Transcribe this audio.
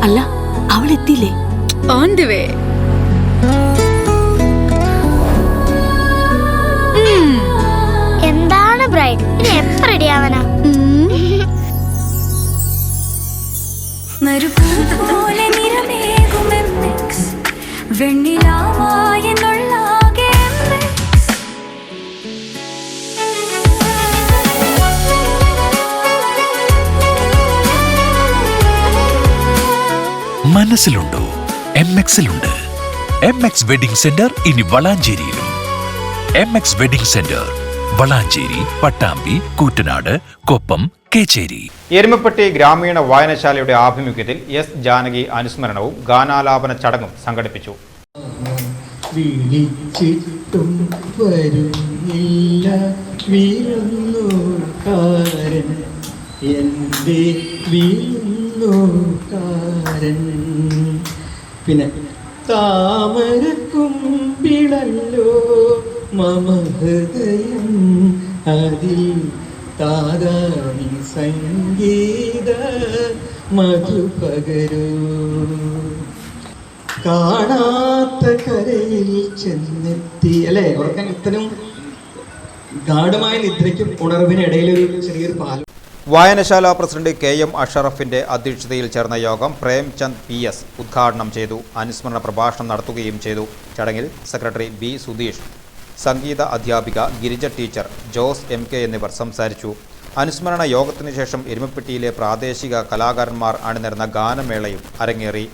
അല്ല, അവൾ എത്തിയില്ലേ? On the way. എന്താണ് ബ്രൈഡ്, ഇനി എപ്പോ റെഡി ആവാനാ? മനസ്സിലുണ്ടോ? MXലുണ്ട്. MX വെഡിംഗ് സെന്റർ ഇനി വളാഞ്ചേരിയിലും. MX wedding centre Valanchery, Pattambi, Koottanad, Koppam, Kechery. Erumapetty ഗ്രാമീണ വായനശാലയുടെ ആഭിമുഖ്യത്തിൽ എസ് ജാനകി അനുസ്മരണവും ഗാനാലാപന ചടങ്ങും സംഘടിപ്പിച്ചു. വിളിച്ചിട്ടും വരുന്നില്ല വിരുന്നുകാരൻ, എൻ്റെ വിരുന്നുകാരൻ. പിന്നെ താമരക്കുമ്പിളല്ലോ മമ ഹൃദയം, അതിൽ താരാണി സംഗീത മധുപകരൂ. കാണാത്ത കരയിൽ ചെന്നെത്തി അല്ലേ? ഓർക്കാൻ ഇത്തരം ഗാഠമായ നിദ്രയ്ക്കും ഉണർവിനിടയിലൊരു ചെറിയൊരു പാലം. വായനശാല പ്രസിഡന്റ് KM അഷറഫിന്റെ അധ്യക്ഷതയിൽ ചേർന്ന യോഗം പ്രേംചന്ദ് PS ഉദ്ഘാടനം ചെയ്തു. അനുസ്മരണ പ്രഭാഷണം നടത്തുകയും ചെയ്തു. ചടങ്ങിൽ സെക്രട്ടറി B സുധീഷ്, സംഗീത അധ്യാപിക ഗിരിജ ടീച്ചർ, ജോസ് MK എന്നിവർ സംസാരിച്ചു. അനുസ്മരണ യോഗത്തിനു ശേഷം എരുമപ്പെട്ടിയിലെ പ്രാദേശിക കലാകാരന്മാർ അണിനിരന്ന ഗാനമേളയും അരങ്ങേറി.